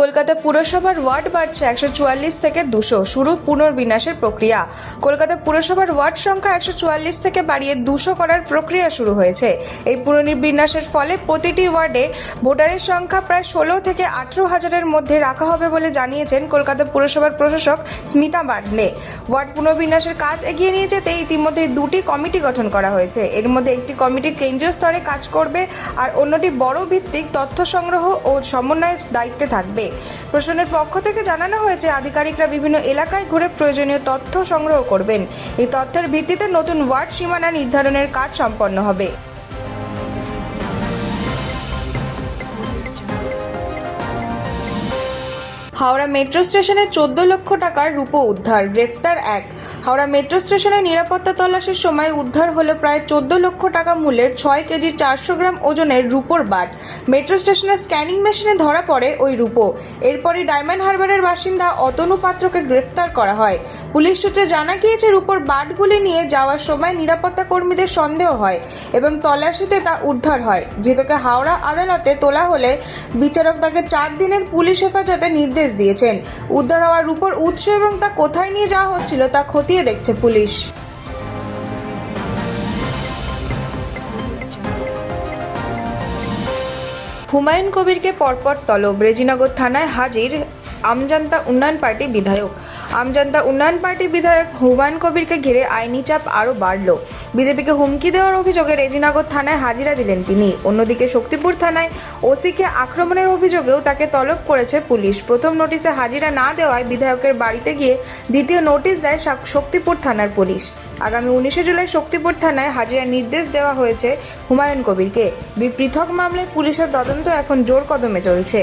কলকাতা পুরসভার ওয়ার্ড বাড়ছে 144 থেকে 200, শুরু পুনর্বিন্যাসের প্রক্রিয়া। কলকাতা পুরসভার ওয়ার্ড সংখ্যা 144 থেকে বাড়িয়ে 200 করার প্রক্রিয়া শুরু হয়েছে। এই পুনর্বিন্যাসের ফলে প্রতিটি ওয়ার্ডে ভোটারের সংখ্যা প্রায় 16 থেকে 18 হাজারের মধ্যে রাখা হবে বলে জানিয়েছেন কলকাতা পুরসভার প্রশাসক স্মিতা বার্ডলে। ওয়ার্ড পুনর্বিন্যাসের কাজ এগিয়ে নিয়ে যেতে ইতিমধ্যে দুটি কমিটি গঠন করা হয়েছে। এর মধ্যে একটি কমিটি কেন্দ্রীয় স্তরে কাজ করবে আর অন্যটি বড় ভিত্তিক তথ্য সংগ্রহ ও সমন্বয়ের দায়িত্বে থাকবে। প্রশাসনের পক্ষ থেকে জানানো হয়েছে, আধিকারিকরা বিভিন্ন এলাকায় ঘুরে প্রয়োজনীয় তথ্য সংগ্রহ করবেন। এই তথ্যের ভিত্তিতে নতুন ওয়ার্ড সীমানা নির্ধারণের কাজ সম্পন্ন হবে। হাওড়া মেট্রো স্টেশনে 14 লক্ষ টাকার রূপো উদ্ধার, গ্রেফতার এক। হাওড়া মেট্রো স্টেশনে নিরাপত্তা তল্লাশির সময় উদ্ধার হলো প্রায় 14 লক্ষ টাকা মূল্যের 6 কেজি 400 গ্রাম ওজনের রূপোর বাট। মেট্রো স্টেশনের স্ক্যানিং মেশিনে ধরা পড়ে ওই রূপো। এরপরই ডায়মন্ড হারবারের বাসিন্দা অতনু পাত্রকে গ্রেফতার করা হয়। পুলিশ সূত্রে জানা গিয়েছে, রূপোর বাটগুলি নিয়ে যাওয়ার সময় নিরাপত্তা কর্মীদের সন্দেহ হয় এবং তল্লাশিতে তা উদ্ধার হয়। ধৃতকে হাওড়া আদালতে তোলা হলে বিচারক তাকে 4 দিনের পুলিশ হেফাজতে নির্দেশ দিয়েছেন। উদ্ধার হওয়া রূপোর উৎস এবং তা কোথায় নিয়ে যাওয়া হচ্ছিল তা খতিয়ে দেখছে পুলিশ। হুমায়ুন কবিরকে পরপর তলব, রেজিনগর থানায় হাজির আমজনতা উন্নয়ন পার্টি বিধায়ক। আমজনতা উন্নয়ন পার্টি বিধায়ক হুমায়ুন কবিরকে ঘিরে আইনি চাপ আরও বাড়ল। বিজেপিকে হুমকি দেওয়ার অভিযোগে রেজিনগর থানায় হাজিরা দিলেন তিনি। অন্যদিকে শক্তিপুর থানায় ওসিকে আক্রমণের অভিযোগেও তাকে তলব করেছে পুলিশ। প্রথম নোটিশে হাজিরা না দেওয়ায় বিধায়কের বাড়িতে গিয়ে দ্বিতীয় নোটিশ দেয় শক্তিপুর থানার পুলিশ। আগামী 19 জুলাই শক্তিপুর থানায় হাজিরার নির্দেশ দেওয়া হয়েছে হুমায়ুন কবিরকে। দুই পৃথক মামলায় পুলিশের তদন্ত এখন জোর কদমে চলছে।